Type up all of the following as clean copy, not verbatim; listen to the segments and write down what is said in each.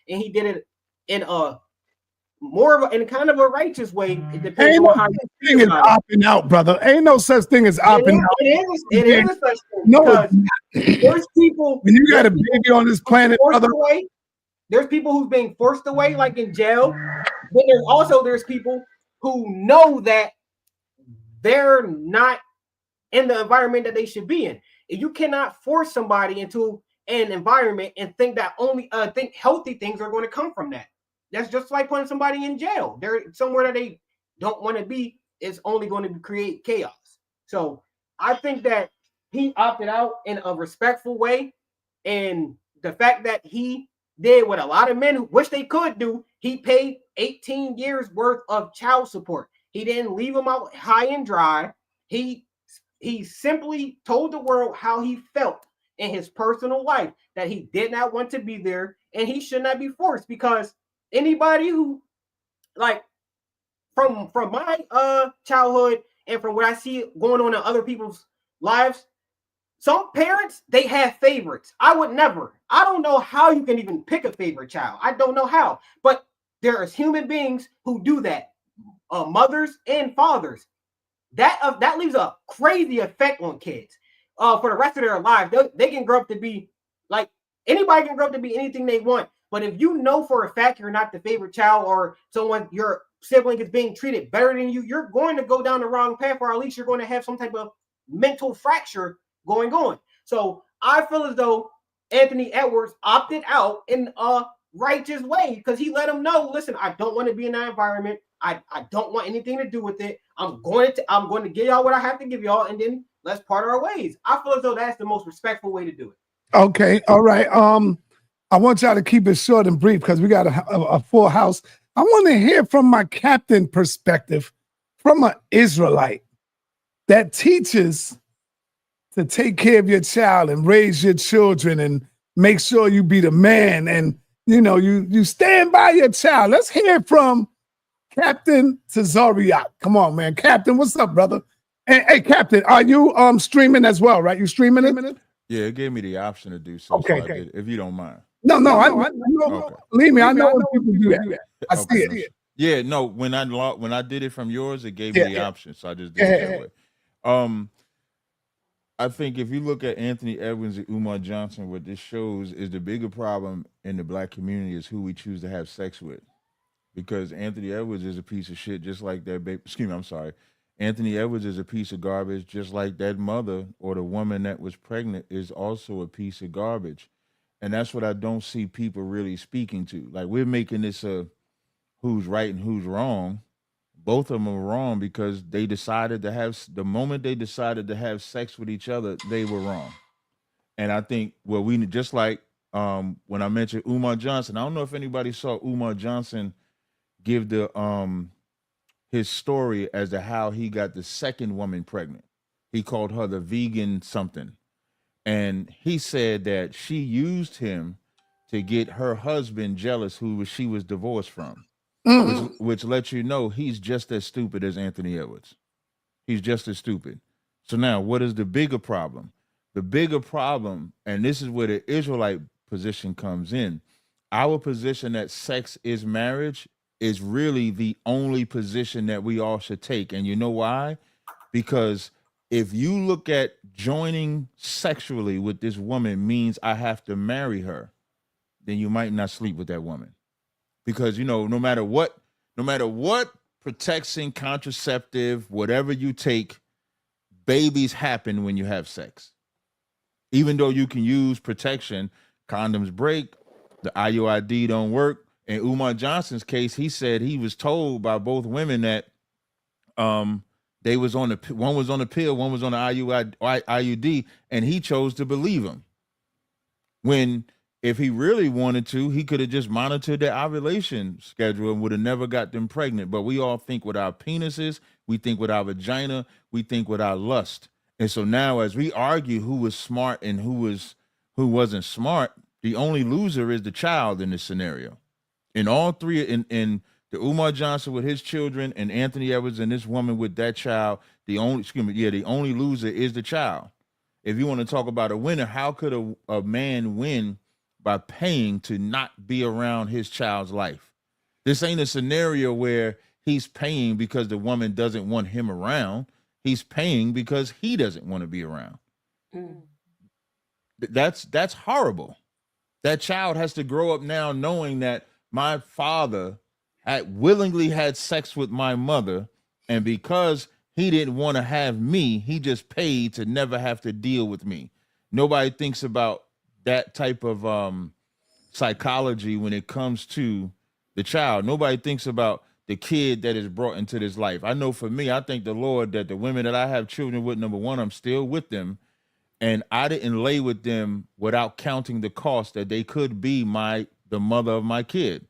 and he did it in a more of in kind of a righteous way. It depends Ain't no on how such you thing feel as about it. opting out, brother. Ain't no such thing as It opting is, out. it is, it Yeah. is a such thing No, it's because not. there's people, When you got there's a people baby on this who's planet, forced brother. away. There's people who's being forced away, like in jail. Then there's people who know that they're not in the environment that they should be in. You cannot force somebody into an environment and think that only think healthy things are going to come from that. That's just like putting somebody in jail. They're somewhere that they don't want to be. It's only going to create chaos. So I think that he opted out in a respectful way, and the fact that he did what a lot of men wish they could do, he paid 18 years worth of child support. He didn't leave them out high and dry. He he simply told the world how he felt in his personal life, that he did not want to be there and he should not be forced, because anybody who, like, from my childhood and from what I see going on in other people's lives, some parents, they have favorites. I would never. I don't know how you can even pick a favorite child. I don't know how. But there is human beings who do that, mothers and fathers. That leaves a crazy effect on kids for the rest of their lives. They can grow up to be like, anybody can grow up to be anything they want. But if you know for a fact you're not the favorite child, or someone, your sibling is being treated better than you, you're going to go down the wrong path, or at least you're going to have some type of mental fracture going on. So I feel as though Anthony Edwards opted out in a righteous way, because he let him know, listen, I don't want to be in that environment. I don't want anything to do with it. I'm going to give y'all what I have to give y'all, and then let's part our ways. I feel as though that's the most respectful way to do it. Okay, all right. I want y'all to keep it short and brief because we got a full house. I want to hear from my captain perspective, from an Israelite that teaches to take care of your child and raise your children and make sure you be the man, and you stand by your child. Let's hear from Captain Tazariak. Come on, man. Captain, what's up, brother? Hey, Captain, are you streaming as well, right? You streaming it? Yeah, it gave me the option to do so. Okay. So I did, if you don't mind. No, I know. Okay. Believe me, I know when people do that. I see Okay. it. Yeah, no, when I did it from yours, it gave me the option. So I just did it that way. I think if you look at Anthony Edwards and Umar Johnson, what this shows is the bigger problem in the black community is who we choose to have sex with. Because Anthony Edwards is a piece of shit, just like that baby. Excuse me, I'm sorry. Anthony Edwards is a piece of garbage, just like that mother or the woman that was pregnant is also a piece of garbage. And that's what I don't see people really speaking to. Like, we're making this a who's right and who's wrong. Both of them are wrong because they decided to have, the moment they decided to have sex with each other, they were wrong. And I think, well, we just like when I mentioned Umar Johnson, I don't know if anybody saw Umar Johnson give the his story as to how he got the second woman pregnant. He called her the vegan something. And he said that she used him to get her husband jealous, she was divorced from, which lets you know he's just as stupid as Anthony Edwards. He's just as stupid. So now, what is the bigger problem? The bigger problem, and this is where the Israelite position comes in. Our position that sex is marriage is really the only position that we all should take. And you know why? Because if you look at joining sexually with this woman means I have to marry her, then you might not sleep with that woman. Because no matter what protection, contraceptive, whatever you take, babies happen when you have sex. Even though you can use protection, condoms break, the IUID don't work. In Umar Johnson's case, he said he was told by both women that they was on one was on the pill, one was on the IUD, and he chose to believe him. When if he really wanted to, he could have just monitored their ovulation schedule and would have never got them pregnant. But we all think with our penises, we think with our vagina, we think with our lust. And so now as we argue who was smart and who wasn't smart, the only loser is the child in this scenario. In all three, in the Umar Johnson with his children and Anthony Edwards and this woman with that child, the only loser is the child. If you want to talk about a winner, how could a man win by paying to not be around his child's life. This ain't a scenario where he's paying because the woman doesn't want him around. He's paying because he doesn't want to be around. Mm. That's horrible. That child has to grow up now knowing that my father had willingly had sex with my mother, and because he didn't want to have me, he just paid to never have to deal with me. Nobody thinks about that type of psychology when it comes to the child. Nobody thinks about the kid that is brought into this life. I know for me, I thank the Lord that the women that I have children with, number one, I'm still with them, and I didn't lay with them without counting the cost that they could be the mother of my kid.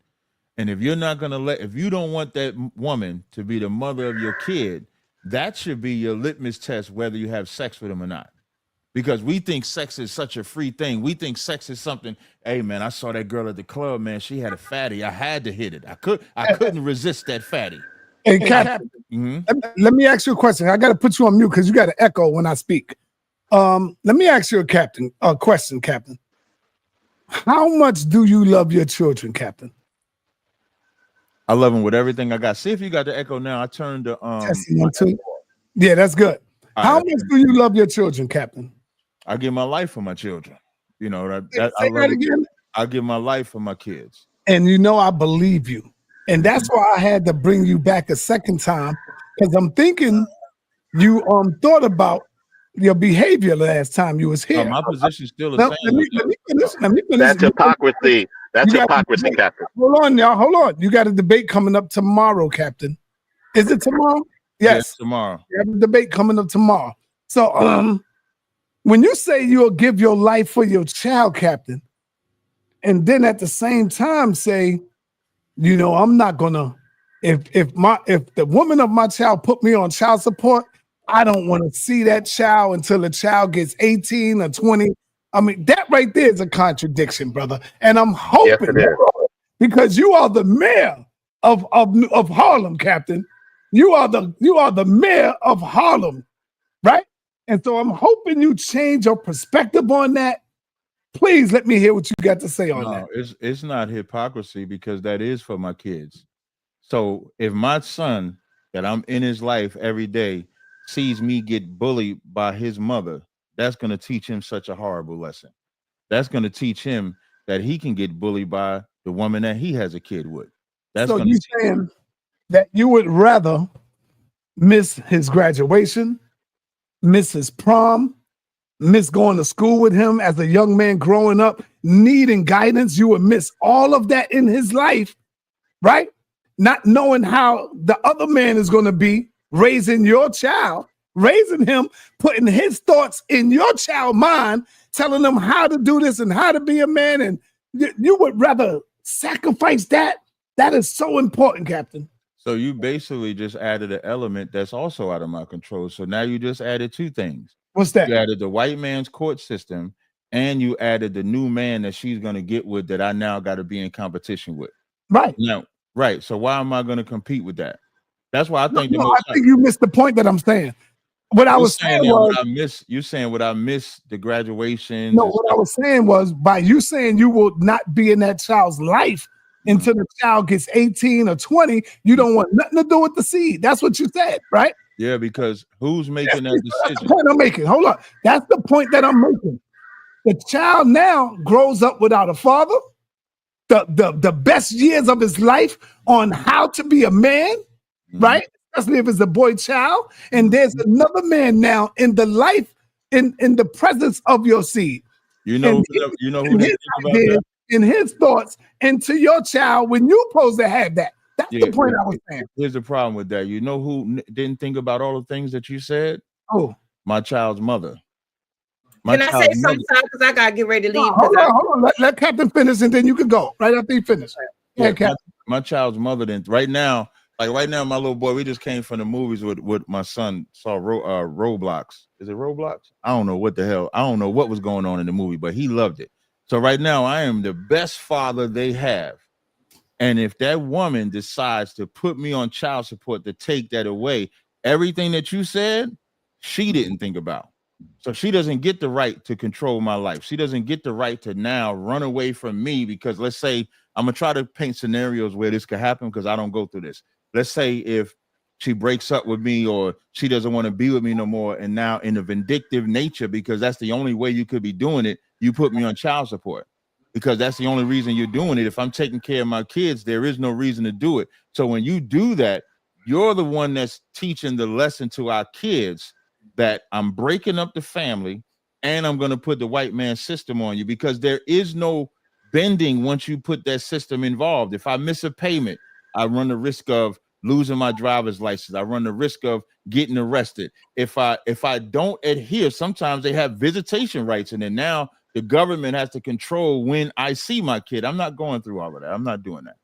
And if you're not gonna if you don't want that woman to be the mother of your kid, that should be your litmus test whether you have sex with them or not. Because we think sex is such a free thing. We think sex is something. Hey man, I saw that girl at the club, man. She had a fatty. I had to hit it. I couldn't resist that fatty. Hey, Captain, let me ask you a question. I got to put you on mute because you got to echo when I speak. Let me ask you a question, Captain. How much do you love your children, Captain? I love them with everything I got. See if you got the echo now. I turned the Testing 1 2. Yeah, that's good. How much do you love your children, Captain? I give my life for my children. You know that Say that again. I give my life for my kids. And you know I believe you. And that's why I had to bring you back a second time, because I'm thinking you thought about your behavior last time you was here. My position still the same. Let me finish. That's hypocrisy. That's hypocrisy, Captain. Hold on, y'all. Hold on. You got a debate coming up tomorrow, Captain. Is it tomorrow? Yes, tomorrow. You have a debate coming up tomorrow. So when you say you'll give your life for your child, Captain, and then at the same time say, you know, I'm not gonna, if the woman of my child put me on child support, I don't want to see that child until the child gets 18 or 20. I mean, that right there is a contradiction, brother. And I'm hoping, because you are the mayor of Harlem, Captain. You are the mayor of Harlem, right? And so I'm hoping you change your perspective on that. Please let me hear what you got to say on that. It's not hypocrisy, because that is for my kids. So if my son that I'm in his life every day sees me get bullied by his mother, that's going to teach him such a horrible lesson. That's going to teach him that he can get bullied by the woman that he has a kid with. That's so you saying that you would rather miss his graduation, miss his prom, miss going to school with him as a young man growing up, needing guidance. You would miss all of that in his life, right? Not knowing how the other man is going to be raising your child, raising him, putting his thoughts in your child's mind, telling them how to do this and how to be a man. And you would rather sacrifice that. That is so important, Captain. So you basically just added an element that's also out of my control. So now you just added two things. What's that? You added the white man's court system, and you added the new man that she's going to get with that I now got to be in competition with. Right. Now, right. So why am I going to compete with that? That's why I think I think you missed the point that I'm saying. What I was saying was, you saying what I missed the graduation. No, what I was saying was, by you saying you will not be in that child's life until the child gets 18 or 20, you don't want nothing to do with the seed. That's what you said, right? Yeah, because who's making that decision? That's the point I'm making. Hold on. That's the point that I'm making. The child now grows up without a father, the best years of his life on how to be a man, right? Especially if it's a boy child. And there's another man now in the life, in the presence of your seed. You know who his ideas, in his thoughts into your child when you're supposed to have that. That's the point I was saying. Here's the problem with that. You know who didn't think about all the things that you said? Oh, my child's mother. Can I say something? Because I gotta get ready to leave. Hold on. Let Captain finish, and then you can go right after he finishes. Yeah, my child's mother didn't. Right now, my little boy. We just came from the movies with my son. Saw Roblox. Is it Roblox? I don't know what the hell. I don't know what was going on in the movie, but he loved it. So right now, I am the best father they have. And if that woman decides to put me on child support to take that away, everything that you said, she didn't think about. So she doesn't get the right to control my life. She doesn't get the right to now run away from me because let's say I'm gonna try to paint scenarios where this could happen because I don't go through this. Let's say if she breaks up with me or she doesn't want to be with me no more, and now in a vindictive nature, because that's the only way you could be doing it, you put me on child support because that's the only reason you're doing it. If I'm taking care of my kids, there is no reason to do it. So when you do that, you're the one that's teaching the lesson to our kids that I'm breaking up the family and I'm going to put the white man system on you because there is no bending once you put that system involved. If I miss a payment, I run the risk of losing my driver's license. I run the risk of getting arrested. If I don't adhere, sometimes they have visitation rights, and then now the government has to control when I see my kid. I'm not going through all of that. I'm not doing that.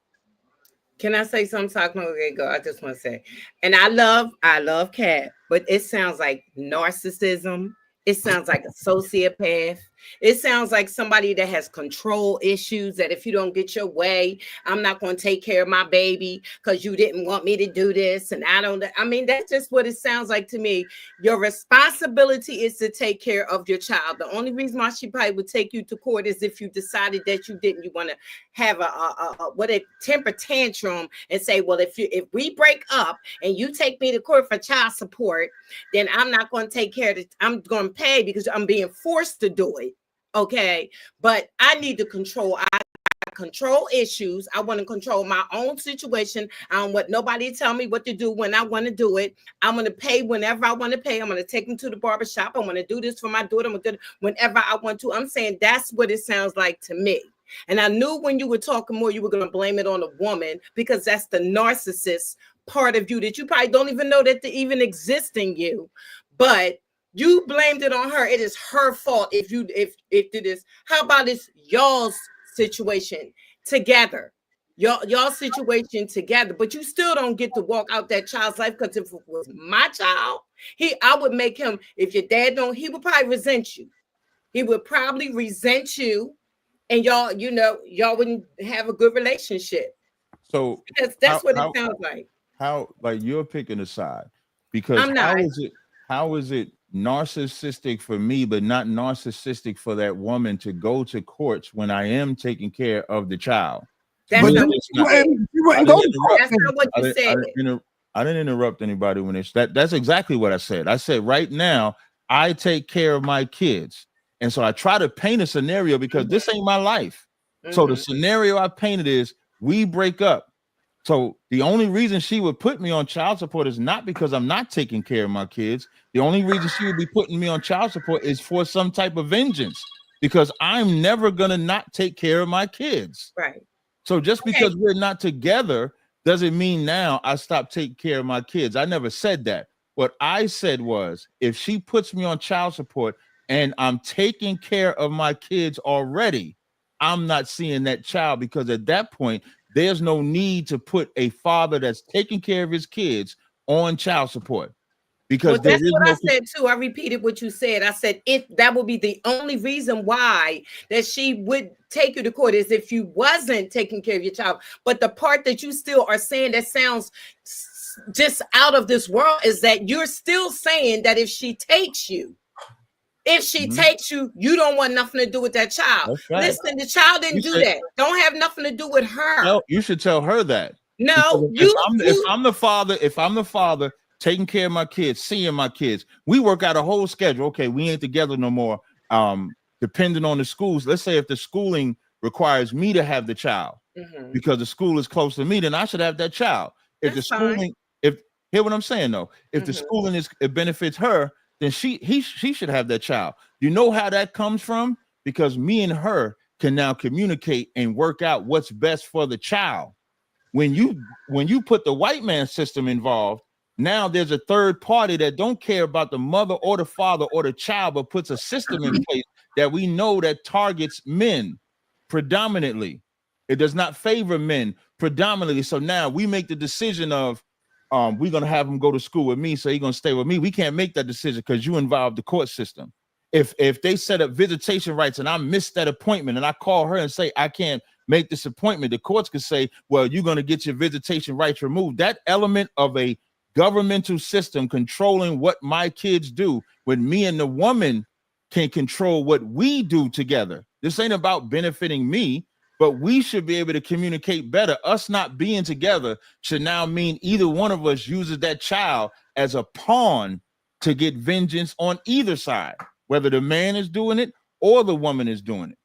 Can I say something? Okay, go. I just want to say, and I love Cat, but it sounds like narcissism. It sounds like a sociopath. It sounds like somebody that has control issues, that if you don't get your way, I'm not going to take care of my baby because you didn't want me to do this. And I mean, that's just what it sounds like to me. Your responsibility is to take care of your child. The only reason why she probably would take you to court is if you decided that you want to have a temper tantrum and say, well, if we break up and you take me to court for child support, then I'm not going to take care of it. I'm going to pay because I'm being forced to do it. Okay, but I need to control. I control issues. I want to control my own situation. I don't want nobody to tell me what to do when I want to do it. I'm going to pay whenever I want to pay. I'm going to take them to the barbershop. I want to do this for my daughter. I'm going to do it whenever I want to. I'm saying that's what it sounds like to me. And I knew when you were talking more, you were going to blame it on a woman because that's the narcissist part of you that you probably don't even know that they even exist in you. But you blamed it on her. It is her fault if it is. How about this y'all's situation together? Y'all situation together, but you still don't get to walk out that child's life because if it was my child, I would make him, if your dad don't, he would probably resent you. He would probably resent you, and y'all wouldn't have a good relationship. So because that's what it sounds like. How, like, you're picking a side because how is it narcissistic for me, but not narcissistic for that woman to go to courts when I am taking care of the child? That's not what you said. I didn't interrupt anybody when that's exactly what I said. I said right now I take care of my kids, and so I try to paint a scenario because this ain't my life. So the scenario I painted is we break up. So the only reason she would put me on child support is not because I'm not taking care of my kids. The only reason she would be putting me on child support is for some type of vengeance, because I'm never going to not take care of my kids. Right. So just because we're not together doesn't mean now I stop taking care of my kids. I never said that. What I said was, if she puts me on child support and I'm taking care of my kids already, I'm not seeing that child, because at that point, there's no need to put a father that's taking care of his kids on child support. Because that's what I said too. I repeated what you said. I said if that would be the only reason why that she would take you to court is if you wasn't taking care of your child. But the part that you still are saying that sounds just out of this world is that you're still saying that if she takes you, you don't want nothing to do with that child. Right. Listen, the child didn't do that. Don't have nothing to do with her. No, you should tell her that. No, if I'm the father taking care of my kids, seeing my kids, we work out a whole schedule. Okay, we ain't together no more. Depending on the schools, let's say if the schooling requires me to have the child because the school is close to me, then I should have that child. If the schooling, hear what I'm saying though, if the schooling it benefits her, then she should have that child. You know how that comes from? Because me and her can now communicate and work out what's best for the child. When you put the white man system involved, now there's a third party that don't care about the mother or the father or the child, but puts a system in place that we know that targets men predominantly. It does not favor men predominantly. So now we make the decision of, we're going to have him go to school with me, so he's going to stay with me. We can't make that decision because you involve the court system. If they set up visitation rights and I missed that appointment and I call her and say, I can't make this appointment, the courts could say, well, you're going to get your visitation rights removed. That element of a governmental system controlling what my kids do when me and the woman can control what we do together. This ain't about benefiting me, but we should be able to communicate better. Us not being together should now mean either one of us uses that child as a pawn to get vengeance on either side, whether the man is doing it or the woman is doing it.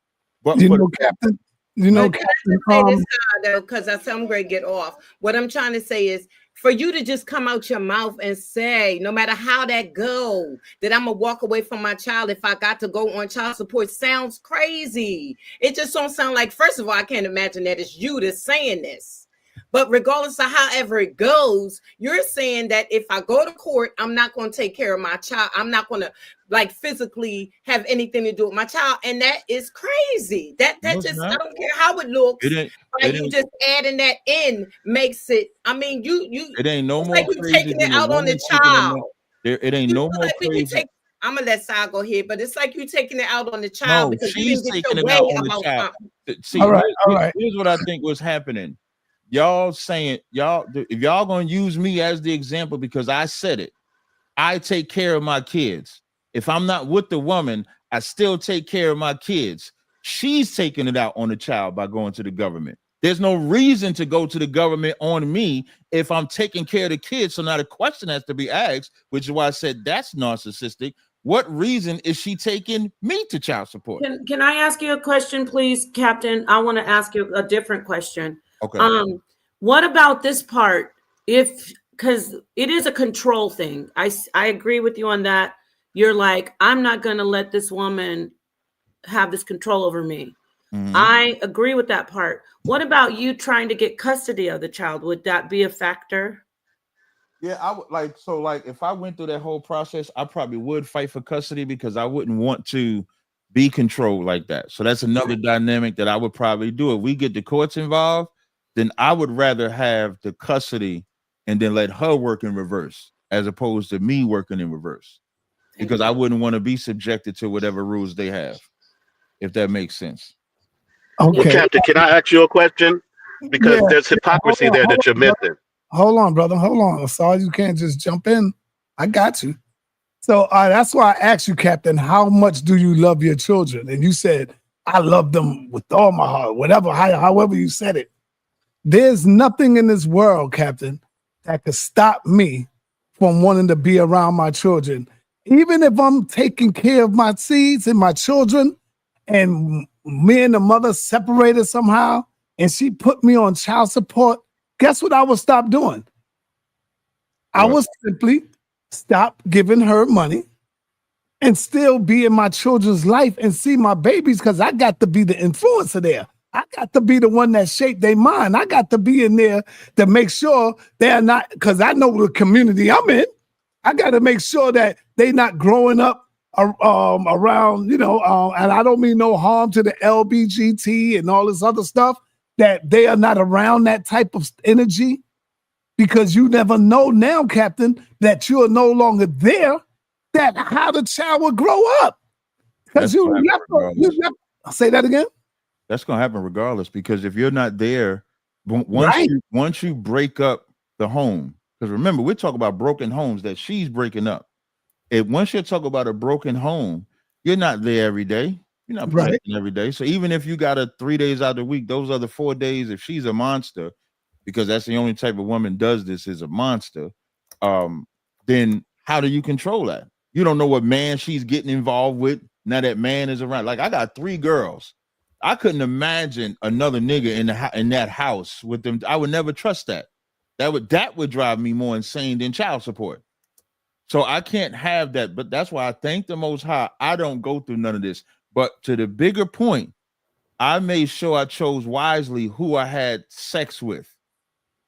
But Captain, Captain, say this though, because I said I'm going to get off. What I'm trying to say is, for you to just come out your mouth and say, no matter how that go, that I'm gonna walk away from my child if I got to go on child support, sounds crazy. It just don't sound like, first of all, I can't imagine that it's you that's saying this. But regardless of however it goes, you're saying that if I go to court, I'm not going to take care of my child. I'm not going to like physically have anything to do with my child. And that is crazy. That just, I don't care how it looks. Like you just adding that in makes it, I mean, it ain't no more like you taking it out on the child. It ain't no more crazy. I'm gonna let Sai go here, but it's like you taking it out on the child because she's you didn't taking get your it out way on about the child. something. See, all right. Here's what I think was happening. Y'all saying, if y'all gonna use me as the example because I said it, I take care of my kids. If I'm not with the woman, I still take care of my kids. She's taking it out on the child by going to the government. There's no reason to go to the government on me if I'm taking care of the kids. So now the question has to be asked, which is why I said that's narcissistic. What reason is she taking me to child support? Can I ask you a question, please, Captain? I want to ask you a different question. Okay. What about this part? Because it is a control thing. I agree with you on that. You're like, I'm not going to let this woman have this control over me. Mm-hmm. I agree with that part. What about you trying to get custody of the child? Would that be a factor? Yeah, I would like, so like if I went through that whole process, I probably would fight for custody because I wouldn't want to be controlled like that. So that's another dynamic that I would probably do. If we get the courts involved, then I would rather have the custody and then let her work in reverse as opposed to me working in reverse. Because I wouldn't want to be subjected to whatever rules they have, if that makes sense. Okay. Well, Captain, can I ask you a question? Because there's hypocrisy there that you're missing. Hold on, brother. Hold on. I'm sorry you can't just jump in. I got you. So that's why I asked you, Captain, how much do you love your children? And you said, I love them with all my heart, whatever, however you said it. There's nothing in this world, Captain, that could stop me from wanting to be around my children. Even if I'm taking care of my seeds and my children and me and the mother separated somehow and she put me on child support, guess what I would stop doing? I would simply stop giving her money and still be in my children's life and see my babies because I got to be the influencer there. I got to be the one that shaped their mind. I got to be in there to make sure they're not, because I know the community I'm in. I got to make sure that they're not growing up around, and I don't mean no harm to the LBGT and all this other stuff, that they are not around that type of energy, because you never know now, Captain, that you are no longer there, that how the child will grow up. Because you never say that again. That's going to happen regardless, because if you're not there, once you break up the home, because remember, we're talking about broken homes that she's breaking up. Once you talk about a broken home, you're not there every day. You're not protecting every day. So even if you got her 3 days out of the week, those other 4 days, if she's a monster, because that's the only type of woman does this, is a monster, then how do you control that? You don't know what man she's getting involved with. Now that man is around. Like, I got 3 girls. I couldn't imagine another nigga in that house with them. I would never trust that. That would drive me more insane than child support. So I can't have that. But that's why I thank the Most High I don't go through none of this. But to the bigger point, I made sure I chose wisely who I had sex with.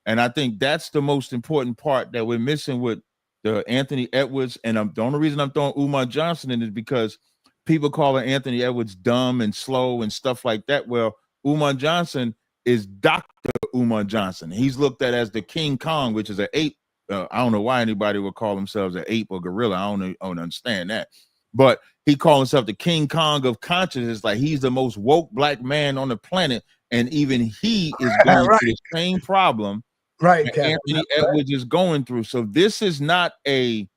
And I think that's the most important part that we're missing with the Anthony Edwards. And the only reason I'm throwing Umar Johnson in is because people calling Anthony Edwards dumb and slow and stuff like that. Well, Umar Johnson is Dr. Umar Johnson. He's looked at as the King Kong, which is an ape. I don't know why anybody would call themselves an ape or gorilla. I don't understand that. But he called himself the King Kong of consciousness. Like, he's the most woke black man on the planet. And even he is going through the same problem Right, that Captain. Anthony Edwards is going through. So this is not a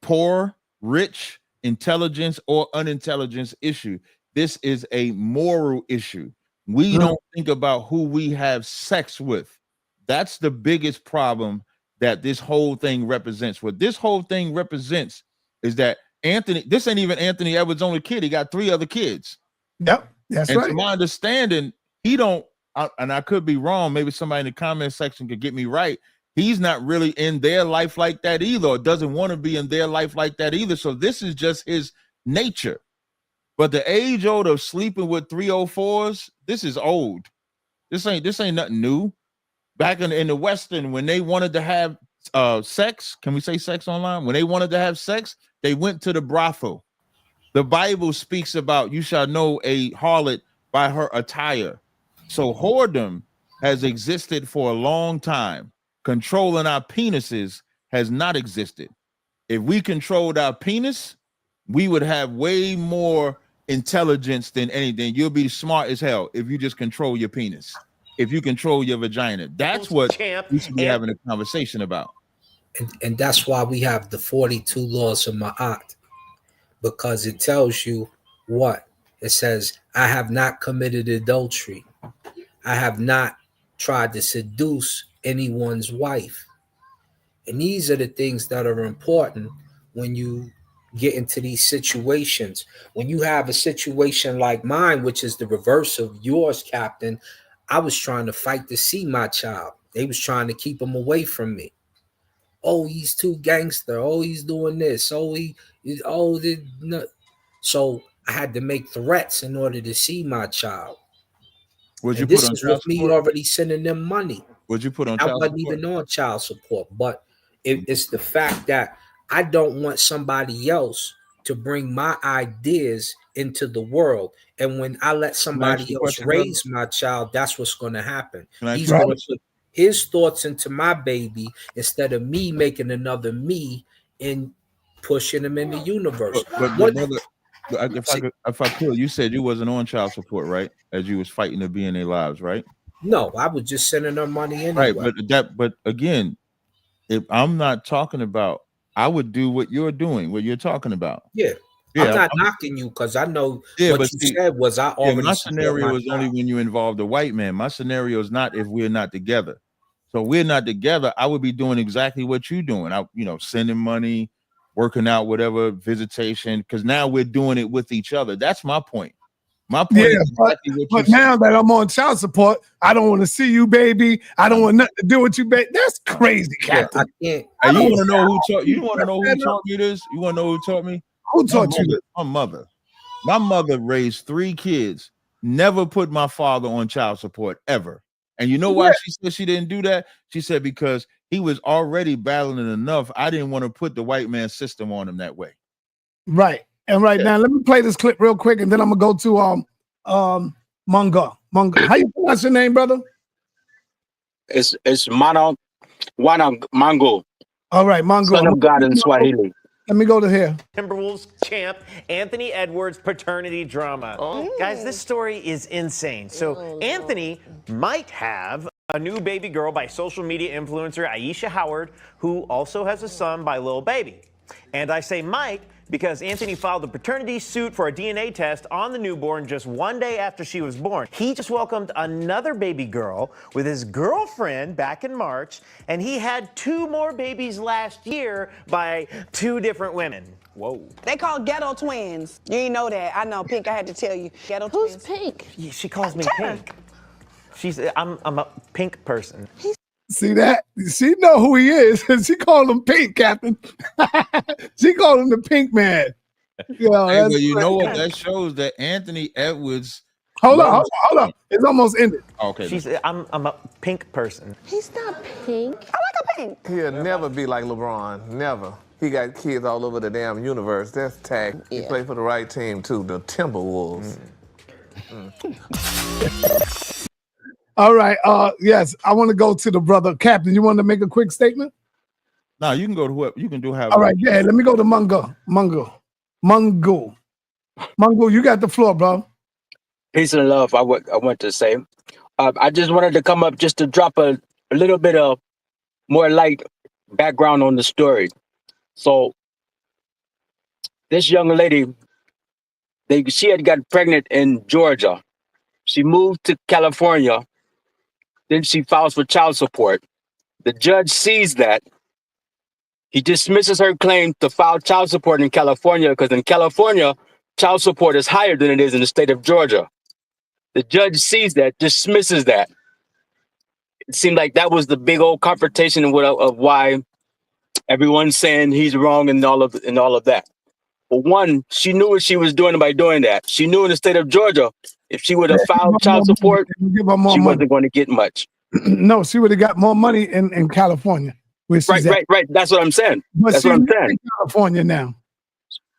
poor, rich, intelligence, or unintelligence issue. This is a moral issue. We don't think about who we have sex with. That's the biggest problem that this whole thing represents. What this whole thing represents is that this ain't even Anthony Edwards' only kid. He got 3 other kids. Yep, that's and right. To my understanding, and I could be wrong. Maybe somebody in the comment section could get me right. He's not really in their life like that either, or doesn't want to be in their life like that either. So this is just his nature. But the age old of sleeping with 304s, this is old. This ain't nothing new. Back in the Western, when they wanted to have sex, can we say sex online? When they wanted to have sex, they went to the brothel. The Bible speaks about you shall know a harlot by her attire. So whoredom has existed for a long time. Controlling our penises has not existed. If we controlled our penis, we would have way more intelligence than anything. You'll be smart as hell if you just control your penis. If you control your vagina, that's what we should be having a conversation about. And that's why we have the 42 laws of Ma'at, because it tells you what? It says, I have not committed adultery. I have not tried to seduce anyone's wife. And these are the things that are important when you get into these situations. When you have a situation like mine, which is the reverse of yours, Captain, I was trying to fight to see my child. They was trying to keep him away from me. Oh, he's too gangster. Oh, he's doing this. Oh, so I had to make threats in order to see my child. This is with me already sending them money. Would you put on I child wasn't support? even on child support, but it's the fact that I don't want somebody else to bring my ideas into the world. And when I let somebody else raise my child, that's what's going to happen. He's going to put his thoughts into my baby instead of me making another me and pushing him in the universe. But if I could, you said you wasn't on child support, right? As you was fighting to be in their lives, right? No, I was just sending her money anyway. Right, but again, if I'm not talking about, I would do what you're doing, what you're talking about. Yeah. I'm not knocking you because I know what you said was I already. My scenario is only when you involve the white man. My scenario is not if we're not together. So we're not together. I would be doing exactly what you're doing. Sending money, working out, whatever, visitation, because now we're doing it with each other. That's my point. My point is exactly but now that I'm on child support, I don't want to see you, baby. I don't want nothing to do with you, baby. That's crazy, Captain. You want to know who taught you? Want to know who taught me this? You want to know who taught me? Who taught you this? My mother. My mother raised 3 kids. Never put my father on child support ever. And you know why she said she didn't do that? She said because he was already battling enough. I didn't want to put the white man system on him that way. Right. And now, let me play this clip real quick, and then I'm gonna go to Mungo. How you pronounce your name, brother? It's Wana Mango. All right, Mungo. Son of God in Swahili. Let me go to here. Timberwolves champ Anthony Edwards paternity drama. Guys, this story is insane. So Anthony might have a new baby girl by social media influencer Ayesha Howard, who also has a son by Lil Baby. And I say might because Anthony filed a paternity suit for a DNA test on the newborn just one day after she was born. He just welcomed another baby girl with his girlfriend back in March, and he had 2 more babies last year by 2 different women. Whoa. They call ghetto twins. You ain't know that. I know, Pink, I had to tell you. Ghetto twins. Who's Pink? Yeah, she calls me Pink. I'm a pink person. See that? She know who he is. She called him Pink, Captain. She called him the Pink Man. But you know what? That shows that Anthony Edwards. Hold on. It's almost ended. Okay. I'm a pink person. He's not pink. I like a pink. He'll never be like LeBron. Never. He got kids all over the damn universe. That's tag. Yeah. He played for the right team, too, the Timberwolves. All right. Yes, I want to go to the brother. Captain, you want to make a quick statement? No, you can go to whoever. You can do however. All right. Yeah, let me go to Mungo, you got the floor, bro. Peace and love. I want to say. I just wanted to come up just to drop a a little bit of more light background on the story. So this young lady, she had got pregnant in Georgia. She moved to California. Then she files for child support. The judge sees that. He dismisses her claim to file child support in California because in California, child support is higher than it is in the state of Georgia. The judge sees that, dismisses that. It seemed like that was the big old confrontation of why everyone's saying he's wrong and all of that. But one, she knew what she was doing by doing that. She knew in the state of Georgia, if she would have filed child support, she wasn't going to get much. No, she would have got more money in California. Right. That's what I'm saying. That's what I'm saying. In California now.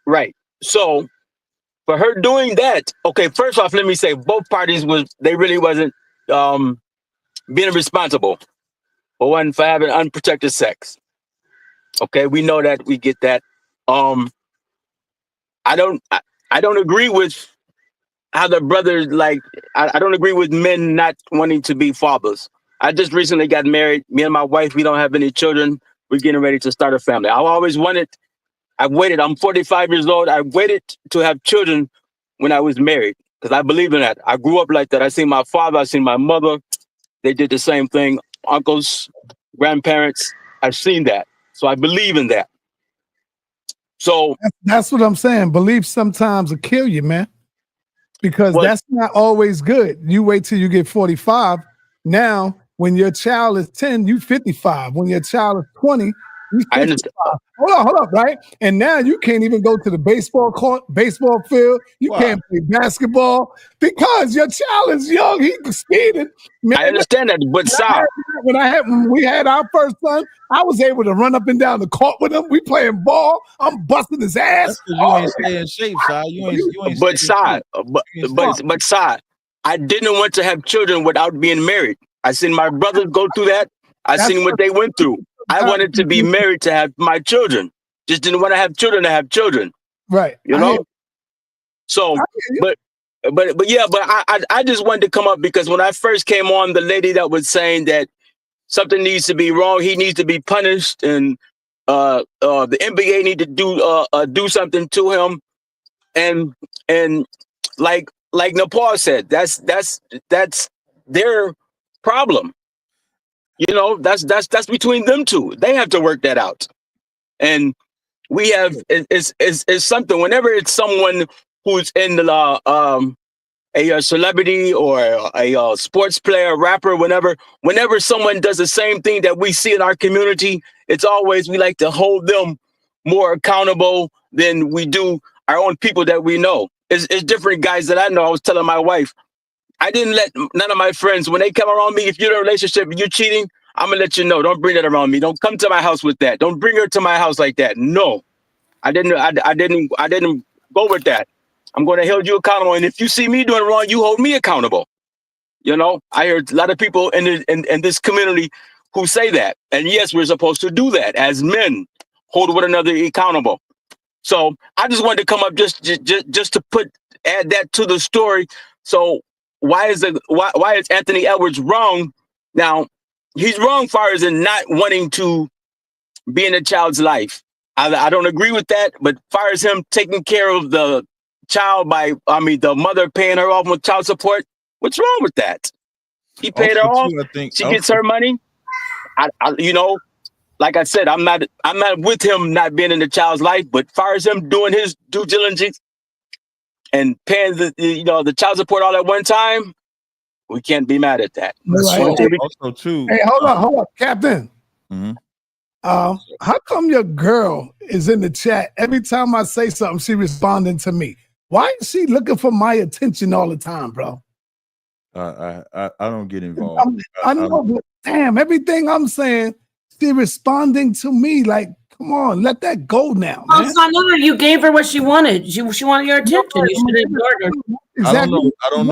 Right. So for her doing that, okay, first off, let me say both parties really wasn't being responsible for one, for having unprotected sex. Okay, we know that, we get that. I don't agree with how the brothers I don't agree with men not wanting to be fathers. I just recently got married. Me and my wife, we don't have any children. We're getting ready to start a family. I've waited. I'm 45 years old. I waited to have children when I was married because I believe in that. I grew up like that. I seen my father, I seen my mother. They did the same thing. Uncles, grandparents, I've seen that. So I believe in that. So that's what I'm saying. Belief sometimes will kill you, man. Because that's not always good. You wait till you get 45. Now, when your child is 10, you 55. When your child is 20, you 55. Hold up, right? And now you can't even go to the baseball court, baseball field. You can't play basketball because your child is young. He's speeding. Man, I understand that, but when we had our first son, I was able to run up and down the court with him. We playing ball. I'm busting his ass. You ain't stay in shape, Si. You ain't. But Si, I didn't want to have children without being married. I seen my brothers go through that. I seen what they went through. I wanted to be married to have my children. Just didn't want to have children to have children. Right. You know? So, but I just wanted to come up because when I first came on, the lady that was saying that something needs to be wrong, he needs to be punished, and the NBA need to do something to him. And like Nepal said, that's their problem. You know, that's between them two. They have to work that out. And we have it's something whenever it's someone who's in the a celebrity or a sports player, rapper, whenever someone does the same thing that we see in our community, it's always we like to hold them more accountable than we do our own people that we know. It's different guys that I know. I was telling my wife, I didn't let none of my friends, when they come around me, if you're in a relationship and you're cheating, I'm gonna let you know. Don't bring that around me. Don't come to my house with that. Don't bring her to my house like that. No, I didn't go with that. I'm going to hold you accountable. And if you see me doing wrong, you hold me accountable. You know, I heard a lot of people in this community who say that. And yes, we're supposed to do that as men, hold one another accountable. So I just wanted to come up just to add that to the story. So why is Anthony Edwards wrong? Now, he's wrong far as in not wanting to be in a child's life. I don't agree with that, but far as him taking care of the child the mother paying her off with child support, what's wrong with that? He paid her off. She gets her money. I like I said, I'm not with him not being in the child's life, but far as him doing his due diligence and paying the child support all at one time, we can't be mad at that. Also, too. Hey, hold on, Captain. Mm-hmm. How come your girl is in the chat every time I say something? She responding to me. Why is she looking for my attention all the time, bro? I don't get involved. I know, but damn, everything I'm saying, she responding to me. Like, come on, let that go now, man. You gave her what she wanted. She wanted your attention. You should have ignored her. Exactly. I don't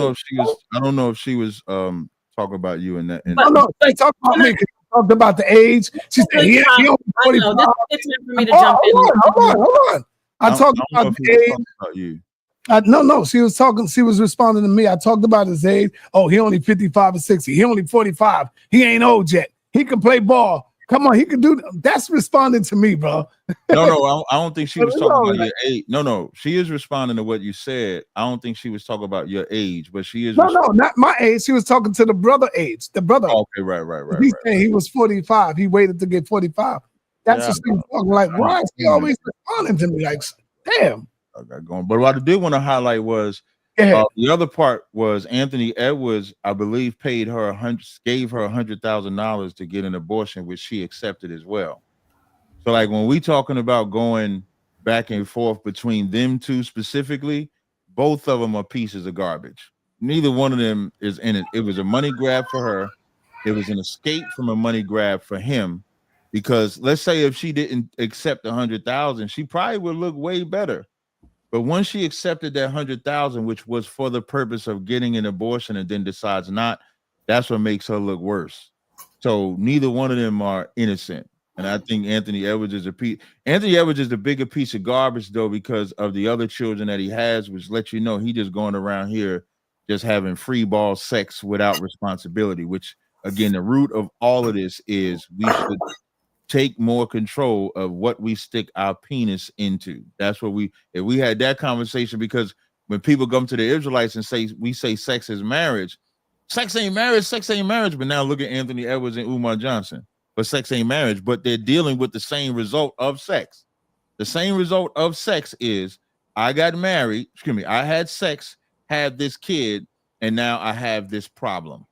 know if she was talking about you in that. No, she talked about me. Talked about the age. She said, "Yeah, he only 45." It's time for me to jump in. Hold on. I talked about the age. About you. No. She was talking. She was responding to me. I talked about his age. Oh, he only 55 or 60. He only 45. He ain't old yet. He can play ball. Come on, he can do. That's responding to me, bro. No, I don't think she was talking about your age. No, she is responding to what you said. I don't think she was talking about your age, but she is. No, not my age. She was talking to the brother age. The brother. Oh, okay, right. He's saying he was 45. He waited to get 45. That's what she was talking. Like, why is he always responding to me? Like, damn. Okay, going. But what I did want to highlight was the other part was Anthony Edwards, I believe, gave her $100,000 to get an abortion, which she accepted as well. So, like, when we talking about going back and forth between them two specifically, both of them are pieces of garbage. Neither one of them is in it. It was a money grab for her. It was an escape from a money grab for him. Because let's say if she didn't accept 100,000, she probably would look way better. But once she accepted that 100,000, which was for the purpose of getting an abortion, and then decides not, that's what makes her look worse. So neither one of them are innocent. And I think Anthony Edwards is the bigger piece of garbage, though, because of the other children that he has, which lets you know he just going around here just having free ball sex without responsibility, which, again, the root of all of this is we should take more control of what we stick our penis into. That's what if we had that conversation, because when people come to the Israelites and we say sex is marriage, sex ain't marriage. But now look at Anthony Edwards and Umar Johnson. But sex ain't marriage, but they're dealing with the same result of sex. The same result of sex is I got married, I had sex, had this kid, and now I have this problem.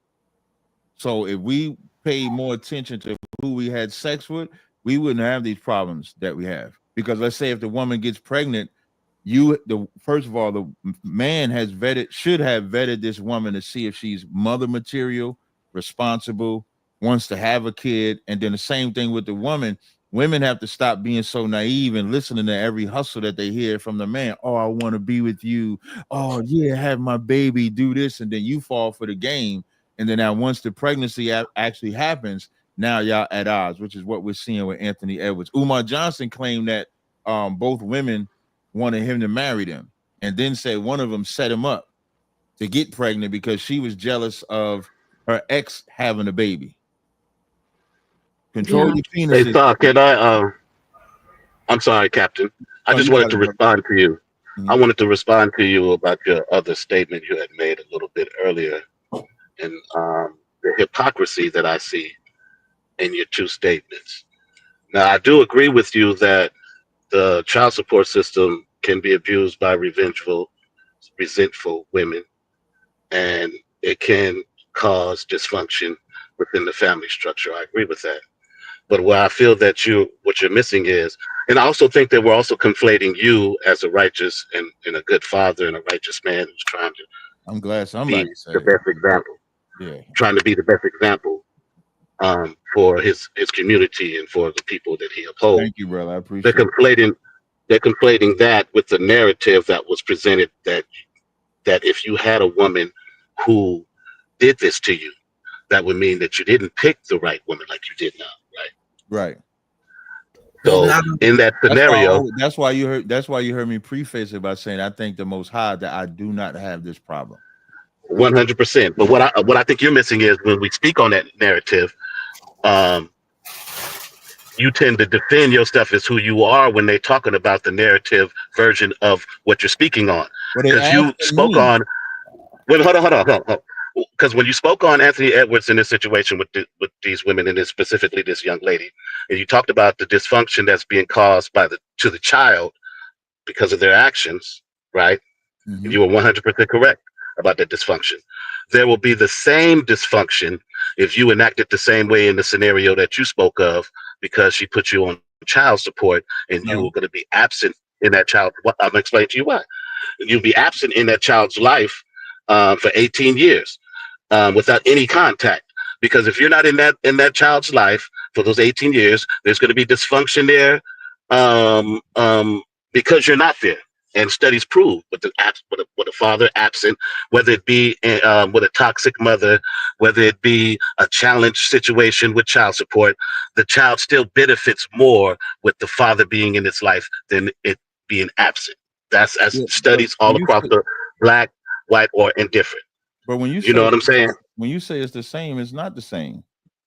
So if we pay more attention to who we had sex with, we wouldn't have these problems that we have. Because let's say if the woman gets pregnant, first of all, the man should have vetted this woman to see if she's mother material, responsible, wants to have a kid. And then the same thing with the woman. Women have to stop being so naive and listening to every hustle that they hear from the man. Oh, I want to be with you. Oh, yeah, have my baby, do this. And then you fall for the game. And then now once the pregnancy actually happens, now y'all at odds, which is what we're seeing with Anthony Edwards. Umar Johnson claimed that both women wanted him to marry them, and then said one of them set him up to get pregnant because she was jealous of her ex having a baby. Control your penis. Hey, Thought, can I? I'm sorry, Captain. I just wanted to respond to you. I wanted to respond to you about your other statement you had made a little bit earlier, and the hypocrisy that I see in your two statements. Now, I do agree with you that the child support system can be abused by resentful women, and it can cause dysfunction within the family structure. I agree with that. But where I feel that what you're missing is, and I also think that we're also conflating you as a righteous and a good father and a righteous man who's trying to I'm glad somebody be said the best example. Yeah. Trying to be the best example for his community and for the people that he upholds. Thank you, brother. I appreciate They're conflating that with the narrative that was presented that if you had a woman who did this to you, that would mean that you didn't pick the right woman like you did now, right? Right. So in that scenario, that's why you heard me preface it by saying I thank the Most High that I do not have this problem. 100%. But what I think you're missing is when we speak on that narrative, you tend to defend your stuff as who you are when they're talking about the narrative version of what you're speaking on. Because you spoke on. Wait, hold on. Because when you spoke on Anthony Edwards in this situation with these women, and specifically this young lady, and you talked about the dysfunction that's being caused to the child because of their actions, right? Mm-hmm. You were 100% correct about that dysfunction. There will be the same dysfunction if you enacted the same way in the scenario that you spoke of, because she put you on child support and you were going to be absent in that child. I'm going to explain to you why. You'll be absent in that child's life for 18 years without any contact. Because if you're not in that child's life for those 18 years, there's going to be dysfunction there because you're not there. And studies prove with a father absent, whether it be with a toxic mother, whether it be a challenge situation with child support, the child still benefits more with the father being in its life than it being absent. That's studies all across the black, white, or indifferent. But when you know what I'm saying? When you say it's the same, it's not the same.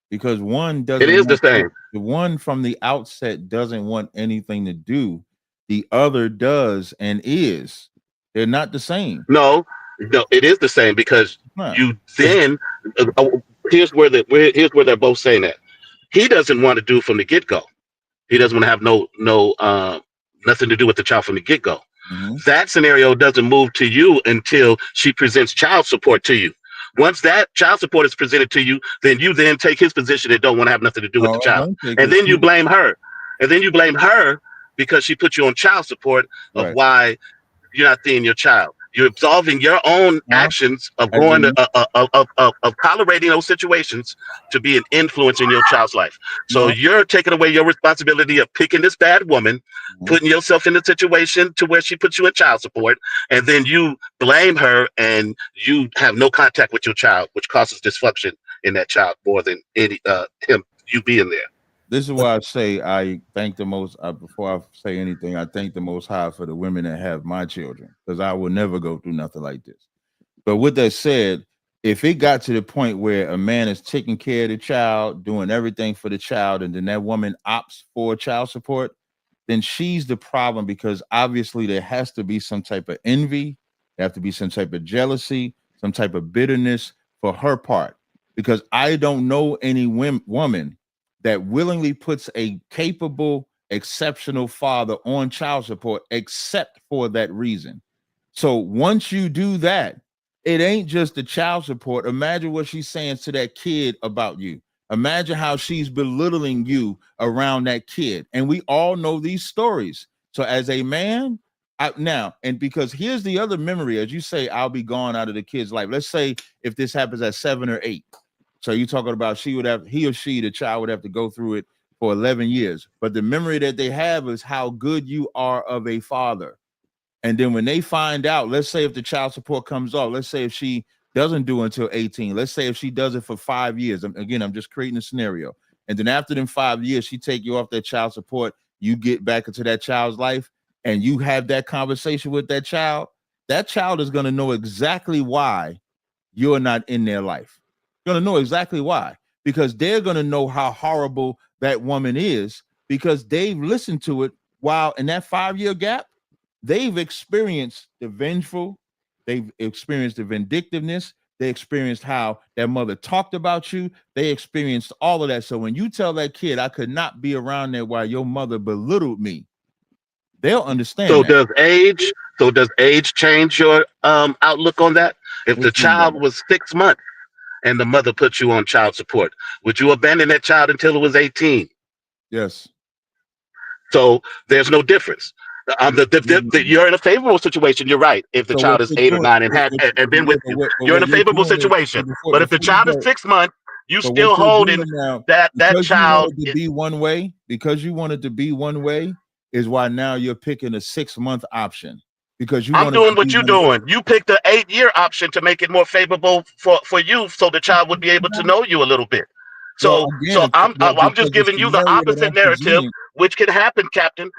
because one doesn't. It is the same. The one from the outset doesn't want anything to do. The other does and is. They're not the same. No, it is the same because you then here's where they're both saying that he doesn't want to do from the get go. He doesn't want to have nothing to do with the child from the get go. Mm-hmm. That scenario doesn't move to you until she presents child support to you. Once that child support is presented to you, then you then take his position and don't want to have nothing to do with the child, and then you blame her, because she put you on child support of why you're not seeing your child. You're absolving your own actions of going of tolerating those situations to be an influence in your child's life. So you're taking away your responsibility of picking this bad woman, putting yourself in a situation to where she puts you in child support, and then you blame her and you have no contact with your child, which causes dysfunction in that child more than you being there. This is why I say I thank the most, before I say anything, I thank the Most High for the women that have my children, because I will never go through nothing like this. But with that said, if it got to the point where a man is taking care of the child, doing everything for the child, and then that woman opts for child support, then she's the problem, because obviously there has to be some type of envy, there have to be some type of jealousy, some type of bitterness for her part, because I don't know any woman that willingly puts a capable, exceptional father on child support except for that reason. So once you do that, it ain't just the child support. Imagine what she's saying to that kid about you. Imagine how she's belittling you around that kid. And we all know these stories. So as a man, because here's the other memory, as you say, I'll be gone out of the kid's life. Let's say if this happens at 7 or 8. So you're talking about the child would have to go through it for 11 years. But the memory that they have is how good you are of a father. And then when they find out, let's say if the child support comes off, let's say if she doesn't do it until 18, let's say if she does it for 5 years. Again, I'm just creating a scenario. And then after them 5 years, she take you off that child support, you get back into that child's life and you have that conversation with that child is going to know exactly why you're not in their life. Going to know exactly why, because they're going to know how horrible that woman is, because they've listened to it while in that 5-year gap, they've experienced the vengeful, they've experienced the vindictiveness, they experienced how their mother talked about you, they experienced all of that. So when you tell that kid, I could not be around there while your mother belittled me, they'll understand. So does age change your outlook on that? If the child was 6 months and the mother put you on child support, would you abandon that child until it was 18? Yes. So there's no difference. You're in a favorable situation. You're right. If the child is 8 or 9 and been with you, you're in a favorable situation. But if the child is 6 months, you still holding that child. Because you wanted to be one way is why now you're picking a 6-month option. Because I'm doing what you're doing. You picked the 8-year option to make it more favorable for you, so the child would be able to know you a little bit. So I'm just giving you the opposite narrative, which can happen, Captain.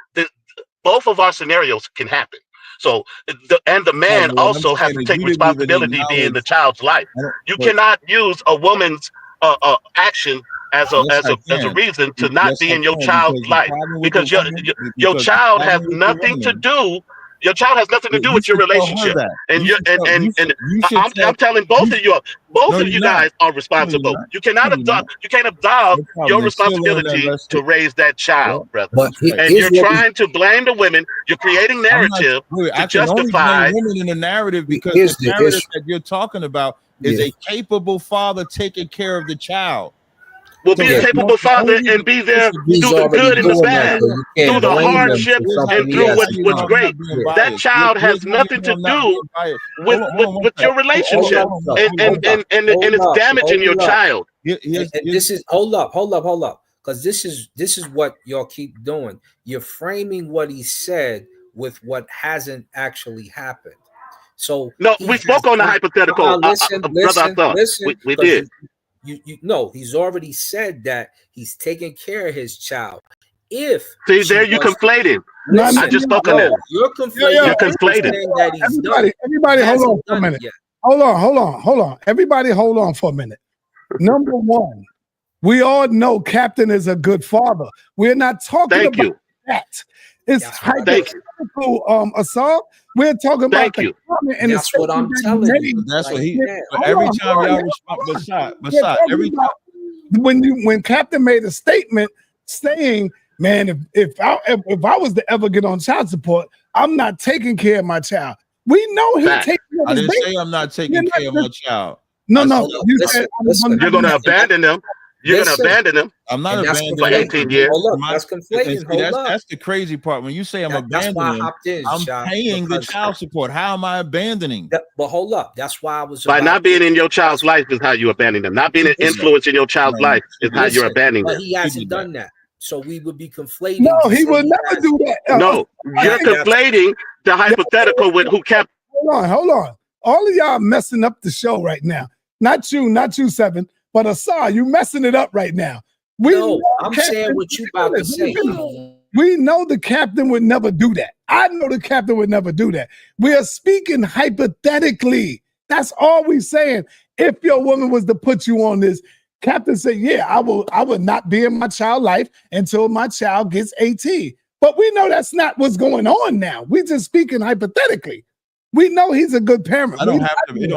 Both of our scenarios can happen. So the man also has to take responsibility being the child's life. You cannot use a woman's action as a reason to not be in your child's life, because your child has nothing to do. Your child has nothing to do with your relationship, and I'm telling both of you, guys are responsible. You cannot absolve your responsibility to raise that child, brother. And you're trying to blame the women. You're creating narrative to justify women in the narrative, because the narrative that you're talking about is a capable father taking care of the child. Will be a capable father and be there through the good and the bad, through the hardships and through what's great. That child has nothing to do with your relationship, and it's damaging your child. And this is hold up, because this is what y'all keep doing. You're framing what he said with what hasn't actually happened. So no, we spoke on the hypothetical, listen. We did. You know, he's already said that he's taking care of his child. You conflated. I just spoke on that. You're conflating. You're conflated. Everybody, hold on for a minute. Hold on. Everybody, hold on for a minute. Number one, We all know Captain is a good father. We're not talking about that. It's hypothetical, assault. We're talking about the comment and that's what I'm telling you. That's what he. But every time y'all respond, Basad, every time when Captain made a statement saying, "Man, if I was to ever get on child support, I'm not taking care of my child." We know he taking care of I his didn't baby. say I'm not taking care of my child. No, you said you're going to abandon them. You're going to abandon them. I'm not abandoning for 18 years. Hold up, that's conflating. Hold up. That's the crazy part. When you say I'm that's why I abandoning, hopped in, I'm paying the child support. How am I abandoning? But hold up, that's why I was by not being in your child's life is how you abandon them. Not being an influence in your child's life is how you're abandoning them. But he hasn't done that, so we would be conflating. No, he would never do that. No, you're conflating the hypothetical with who kept. Hold on. All of y'all messing up the show right now. Not you, Seven, but Asar, you messing it up right now. I'm saying what you about to say. We know the captain would never do that. I know the captain would never do that. We are speaking hypothetically. That's all we're saying. If your woman was to put you on this, captain said, yeah, I will not be in my child's life until my child gets 18. But we know that's not what's going on now. We're just speaking hypothetically. We know he's a good parent. It don't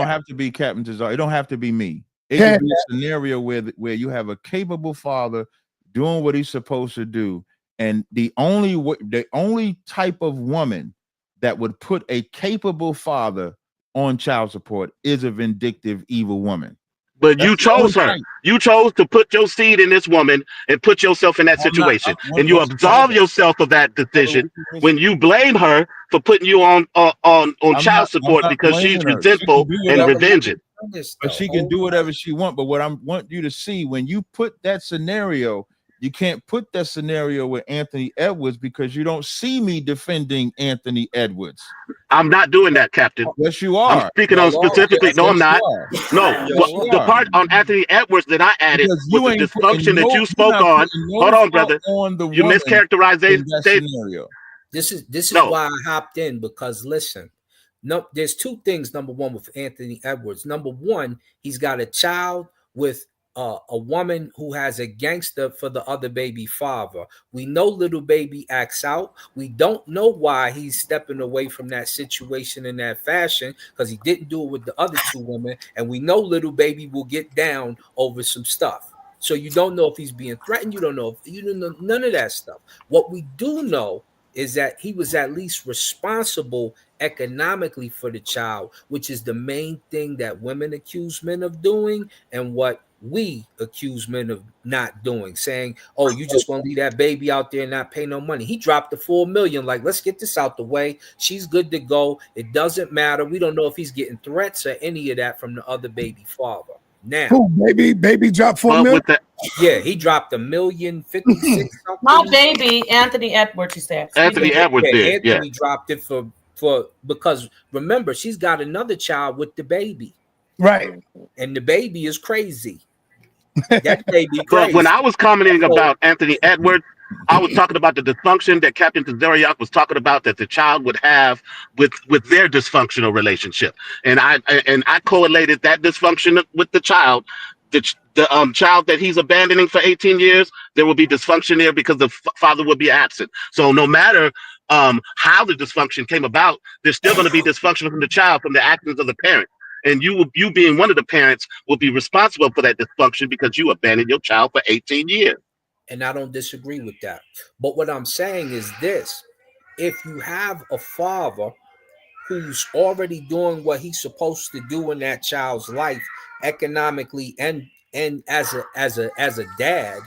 have to be Captain Tazar. It don't have to be me. It could be a scenario where you have a capable father doing what he's supposed to do, and the only type of woman that would put a capable father on child support is a vindictive, evil woman. But you chose her. You chose to put your seed in this woman and put yourself in that situation. And you absolve yourself of that decision when you blame her for putting you on child support because she's resentful and revenging. But she can do whatever she wants. But what I want you to see, when you put that scenario, you can't put that scenario with Anthony Edwards because you don't see me defending Anthony Edwards. I'm not doing that, Captain. Yes, you are. I'm speaking on specifically. No, I'm not. No, the part on Anthony Edwards that I added was the dysfunction that you spoke on. Hold on, brother. You mischaracterized that scenario. This is why I hopped in, because listen, there's two things. Number one, with Anthony Edwards. Number one, he's got a child with a woman who has a gangster for the other baby father. We know little baby acts out. We don't know why he's stepping away from that situation in that fashion, because he didn't do it with the other two women. And we know little baby will get down over some stuff. So you don't know if he's being threatened. You don't know none of that stuff. What we do know is that he was at least responsible economically for the child, which is the main thing that women accuse men of doing, and what we accuse men of not doing, saying, oh, you just gonna leave that baby out there and not pay no money. He dropped the $4 million, like, let's get this out the way. She's good to go. It doesn't matter. We don't know if he's getting threats or any of that from the other baby father. Now, baby dropped $4 million. Yeah, he dropped $1,056,000. My baby, Anthony Edwards, you said. Anthony Edwards did. Anthony dropped it for because remember, she's got another child with the baby. Right. And the baby is crazy. That baby crazy. But when I was commenting about Anthony Edwards, I was talking about the dysfunction that Captain Tazariak was talking about that the child would have with their dysfunctional relationship. And I correlated that dysfunction with the child. The child that he's abandoning for 18 years, there will be dysfunction there because the father will be absent. So no matter how the dysfunction came about, there's still going to be dysfunction from the child, from the actions of the parent. And you being one of the parents will be responsible for that dysfunction because you abandoned your child for 18 years. And I don't disagree with that. But what I'm saying is this: if you have a father who's already doing what he's supposed to do in that child's life economically and as a dad,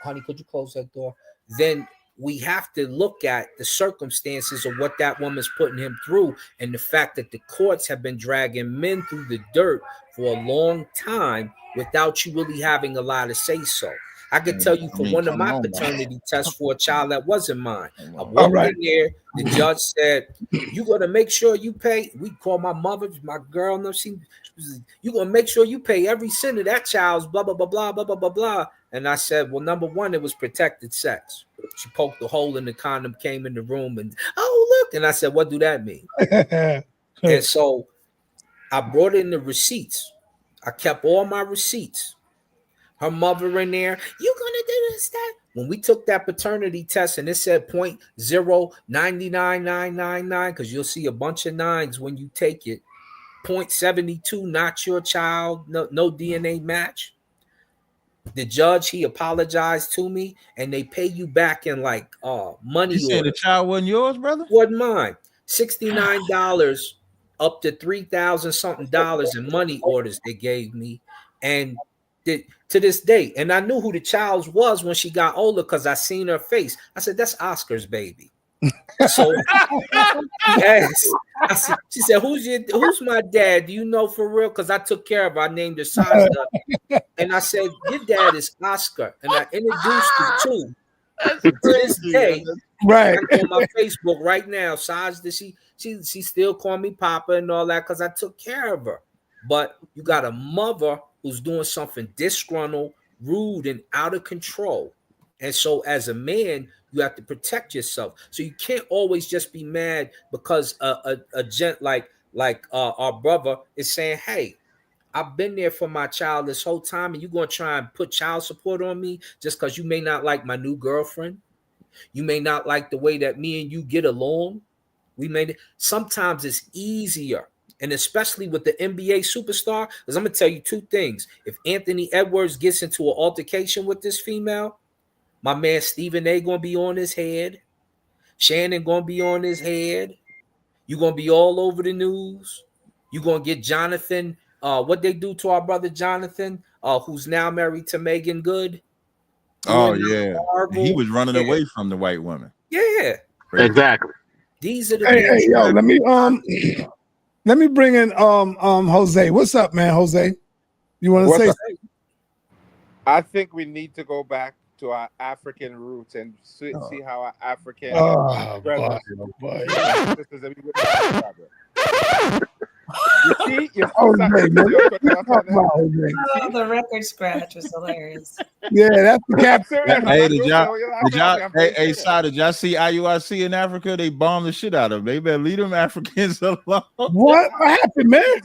honey, could you close that door? Then we have to look at the circumstances of what that woman's putting him through, and the fact that the courts have been dragging men through the dirt for a long time without you really having a lot to say so. I could tell you from one of my paternity tests for a child that wasn't mine. I walked in there, the judge said, you got to make sure you pay. We call my mother, my girl, you going to make sure you pay every cent of that child's blah, blah, blah, blah, blah, blah, blah, blah. And I said, well, number one, it was protected sex. She poked the hole in the condom, came in the room, and, oh, look. And I said, what do that mean? And so I brought in the receipts. I kept all my receipts. her mother in there. You gonna do this, that? When we took that paternity test and it said 0.099999, because you'll see a bunch of nines when you take it. 0.72, not your child, no DNA match. The judge, he apologized to me, and they pay you back in like money. You saying the child wasn't yours, brother? Wasn't mine. $69 up to $3,000 something dollars in money orders they gave me, and to this day, and I knew who the child was when she got older because I seen her face. I said, "That's Oscar's baby." So yes, she said, "Who's my dad? Do you know for real?" Because I took care of her. I named her Sajda, and I said, "Your dad is Oscar," and I introduced her to. To this day, right on my Facebook right now, Sajda, she still call me Papa and all that because I took care of her. But you got a mother who's doing something disgruntled, rude, and out of control. And so as a man, you have to protect yourself. So you can't always just be mad because a gent like our brother is saying, "Hey, I've been there for my child this whole time, and you're going to try and put child support on me just because you may not like my new girlfriend. You may not like the way that me and you get along. Sometimes it's easier." And especially with the NBA superstar, because I'm going to tell you two things. If Anthony Edwards gets into an altercation with this female, my man Stephen A. going to be on his head. Shannon going to be on his head. You're going to be all over the news. You're going to get Jonathan, what they do to our brother Jonathan, who's now married to Megan Good. Oh, yeah. He was running away from the white woman. Yeah. Exactly. These are the Hey, yo, let me bring in Jose. What's up, man, Jose? You want to say something? I think we need to go back to our African roots and see how our African brothers. You see, the record scratch was hilarious. Yeah, that's the captain. Hey, did y'all see IUIC in Africa? They bombed the shit out of them. They better leave them Africans alone. What happened, man?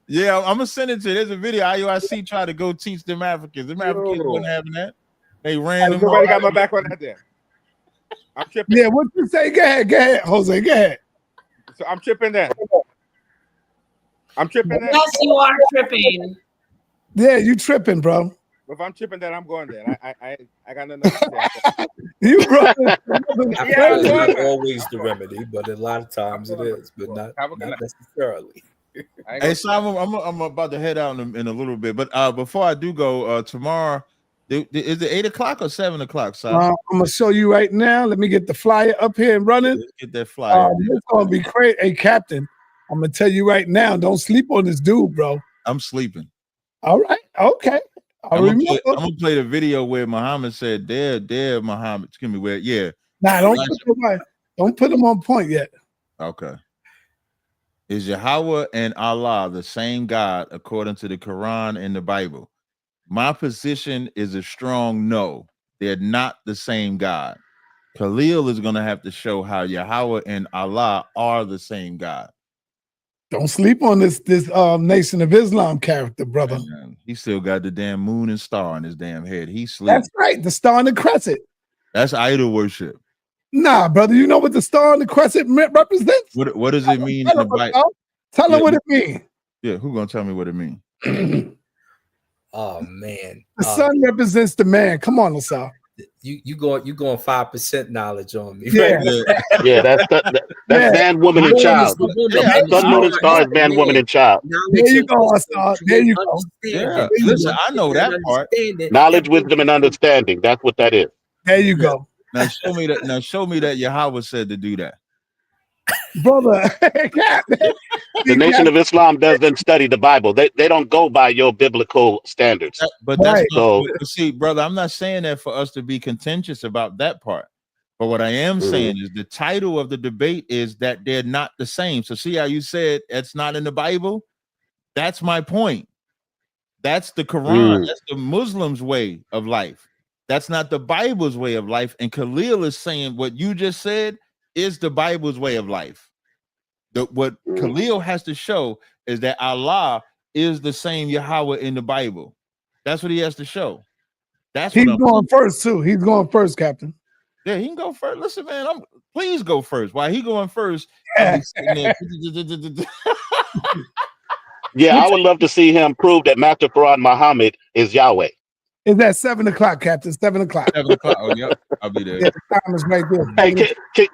Yeah, I'm gonna send it to you. There's a video. IUIC tried to go teach them Africans. Them Africans wasn't having that. They ran them. Nobody got my back on that there. I'm tripping. Yeah, what you say? Go ahead, Jose. Go ahead. So I'm tripping that. Yes, you are tripping. Yeah, you tripping, bro. If I'm tripping that, I'm going there. I got nothing to say. You bro. It's not always the remedy, but a lot of times it is, but not necessarily. Hey, Simon, I'm about to head out in a little bit, but before I do go, tomorrow, is it 8 o'clock or 7 o'clock, Simon? I'm gonna show you right now. Let me get the flyer up here and running. Let's get that flyer. It's gonna be great. Hey, Captain, I'm gonna tell you right now. Don't sleep on this dude, bro. I'm sleeping. All right. Okay. I'm gonna play the video where Muhammad said, "There, Muhammad." Excuse me. Where? Yeah. Nah, don't put him on point yet. Okay. Is Yahweh and Allah the same God according to the Quran and the Bible? My position is a strong no. They're not the same God. Khalil is going to have to show how Yahweh and Allah are the same God. Don't sleep on this Nation of Islam character, brother. Man, he still got the damn moon and star in his damn head. He's sleeping. That's right. The star and the crescent. That's idol worship. Nah, brother. You know what the star and the crescent represents? What does it mean in the Bible? Tell her what it means. Yeah, who gonna tell me what it means? Oh man, the sun represents the man. Come on, Lasal. You going 5% knowledge on me? Yeah, right? Yeah, that's man, woman, and child. Sun, moon, and stars, man, woman, and child. There you go, Lasal. There you go. Yeah, listen, I know that part. Knowledge, wisdom, and understanding. That's what that is. There you go. Now show me that. Now show me that Yahweh said to do that, brother. The Nation of Islam doesn't study the Bible. They don't go by your biblical standards. But that's so. See, brother, I'm not saying that for us to be contentious about that part. But what I am saying is the title of the debate is that they're not the same. So see how you said it's not in the Bible? That's my point. That's the Quran. That's the Muslims' way of life. That's not the Bible's way of life. And Khalil is saying what you just said is the Bible's way of life. What Khalil has to show is that Allah is the same Yahweh in the Bible. That's what he has to show. That's He's what I'm going first too. He's going first, Captain. Yeah, he can go first. Listen, man, please go first. While he going first, I'll be sitting there. Yeah, I would love to see him prove that Master Farad Muhammad is Yahweh. It's at 7 o'clock, Captain. 7 o'clock. 7 o'clock. Oh, yep. I'll be there. Yeah, the time is right there. Hey,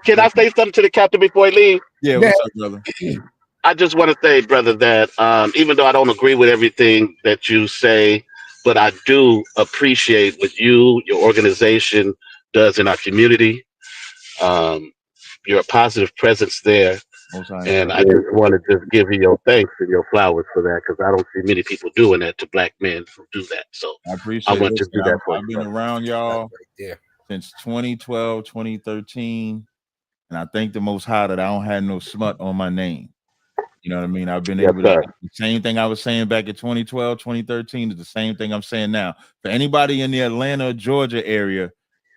can I say something to the captain before I leave? Yeah, what's up, brother? I just want to say, brother, that even though I don't agree with everything that you say, but I do appreciate what your organization does in our community. You're a positive presence there. And I just want to just give you your thanks and your flowers for that, because I don't see many people doing that to black men who do that. So I appreciate I want to do that for I've you. been around y'all since 2012, 2013. And I thank the Most High that I don't have no smut on my name. You know what I mean? I've been able to, the same thing I was saying back in 2012, 2013 is the same thing I'm saying now. For anybody in the Atlanta, Georgia area,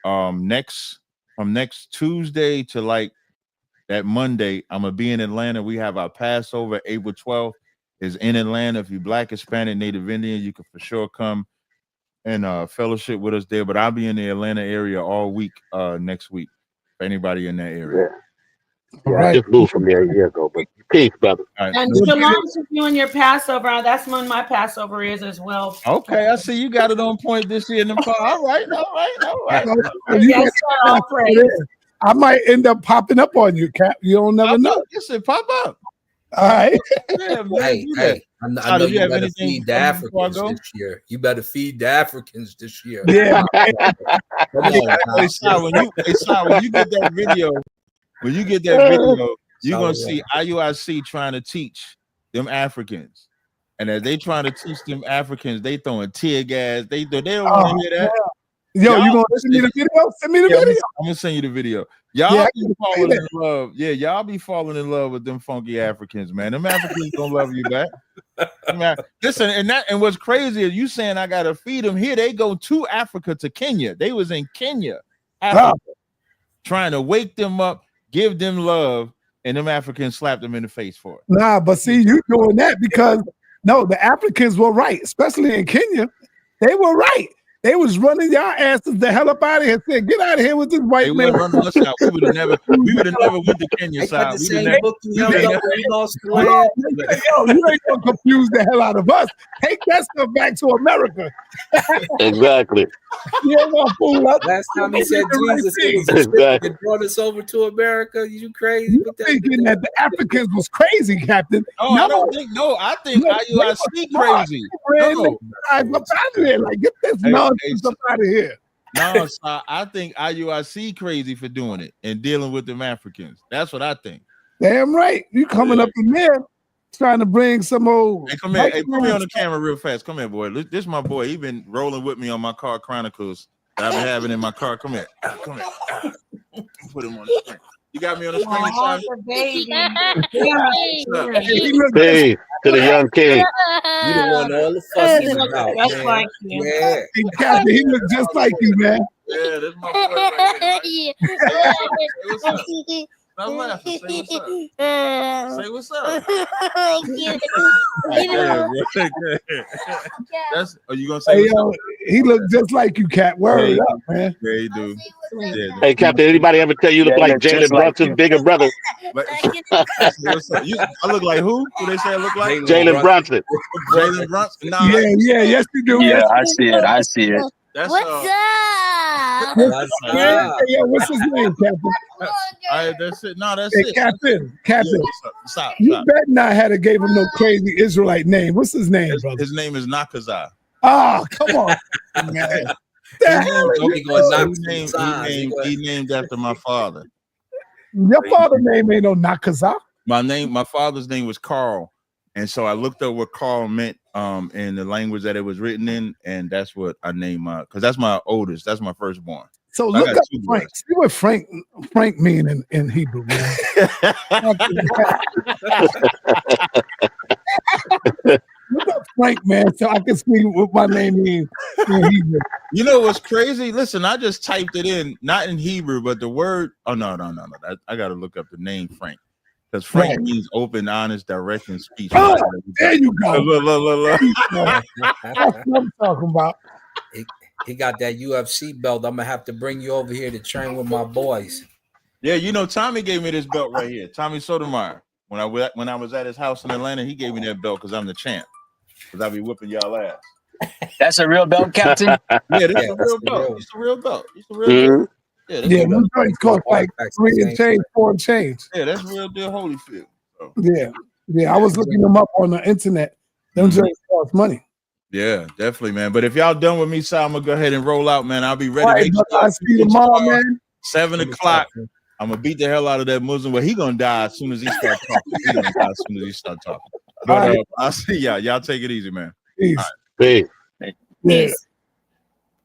from next Tuesday to like that Monday, I'm gonna be in Atlanta. We have our Passover, April 12th is in Atlanta. If you're Black, Hispanic, Native Indian, you can for sure come and fellowship with us there. But I'll be in the Atlanta area all week next week. For anybody in that area. Yeah, I just moved from there a year ago, but peace, brother. Right. And shalom to you and your Passover. That's when my Passover is as well. Okay, I see you got it on point this year in the fall. All right. Yes, sir. All praise. I might end up popping up on you, Cap. You don't never know. Listen, pop up. All right. Yeah, Hey, I know you better feed the Africans this year. You better feed the Africans this year. Yeah. Come on. When you get that video, you're gonna see IUIC trying to teach them Africans. And as they trying to teach them Africans, they throwing tear gas. They don't want to hear that. Yo, you gonna send me the video? Send me the video. I'm gonna send you the video. Y'all be falling in love. Yeah, y'all be falling in love with them funky Africans, man. Them Africans gonna love you back. Man, listen, and what's crazy is you saying I gotta feed them. Here they go to Africa, to Kenya. They was in Kenya, Africa, trying to wake them up, give them love, and them Africans slapped them in the face for it. Nah, but see, you doing that because the Africans were right, especially in Kenya. They were right. They was running y'all asses the hell up out of here. Said, get out of here with this white man. Running us out. We would have never went to Kenya side. You ain't gonna confuse the hell out of us. Take that stuff back to America. Exactly. You ain't gonna fool us. Last time he said Jesus, it was exactly. that brought us over to America. You crazy? You thinking that the Africans was crazy, Captain? Oh, no, I don't think. No, I think IUIC crazy. No. Up out of here. Like, get this nonsense up out of here. No, I think IUIC crazy for doing it and dealing with them Africans. That's what I think. Damn right. You coming up in there trying to bring some old. Hey, come here. Hey, put me on the camera real fast. Come here, boy. This is my boy. He been rolling with me on my Car Chronicles that I've been having in my car. Come here. Come here. Put him on the screen. You got me on the screen, son. Hey, to the young king. You the one all the fussing about. That's like you. Yeah. Hey, Captain, he looks just like you, man. Yeah, that's my boy right here. Hey, what's up? Stop laughing. Say what's up. That's. Are you gonna say? Hey, yo, he look just like you, Cap. Word up, man. Yeah, he do. Yeah, hey, Captain, anybody ever tell you look like Jalen Brunson's bigger brother? What's up? I look like who? Who they say I look like? Jalen Brunson. Jalen Brunson. Nah, yes, you do. Yeah, yes, I see it. That's What's up? What's his name, Captain? That's it. No, that's hey, it. Captain. Yeah, stop. You bet not had to gave him no crazy Israelite name. What's his name, brother? His name is Nakazai. Oh, come on, man. He named after my father. Your father's name ain't no Nakazah. My father's name was Carl, and so I looked up what Carl meant in the language that it was written in, and that's what I named my, because that's my oldest, that's my firstbborn. So look up Frank. See what Frank mean in Hebrew, man. Look up Frank, man, so I can see what my name means in Hebrew. You know what's crazy? Listen, I just typed it in, not in Hebrew, but the word. Oh no! I got to look up the name Frank, because Frank means open, honest, direct, and speech. Oh, there you go. Look. That's what I'm talking about. He got that UFC belt. I'm gonna have to bring you over here to train with my boys. Yeah, you know, Tommy gave me this belt right here. Tommy Sotomayor. When I was at his house in Atlanta, he gave me that belt because I'm the champ. Because I be whipping y'all ass. That's a real belt, Captain. Yeah, this is a real belt. It's a real belt. It's a real Mhm. deal. Yeah, them joints cost like 3 and change, 4 and change. Yeah, that's real deal Holyfield. So. Yeah. I was looking them up on the internet. Them joints cost money. Yeah, definitely, man. But if y'all done with me, so I'm gonna go ahead and roll out, man. I'll be ready. Right, I see you tomorrow, man. 7 o'clock. I'm gonna beat the hell out of that Muslim. Well, he gonna die as soon as he start talking. He gonna die as soon as he start talking. But I'll see y'all. Y'all take it easy, man. Peace. Peace.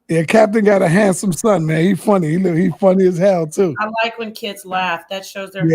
Yeah, Captain got a handsome son, man. He funny. He funny as hell too. I like when kids laugh. That shows they're happy.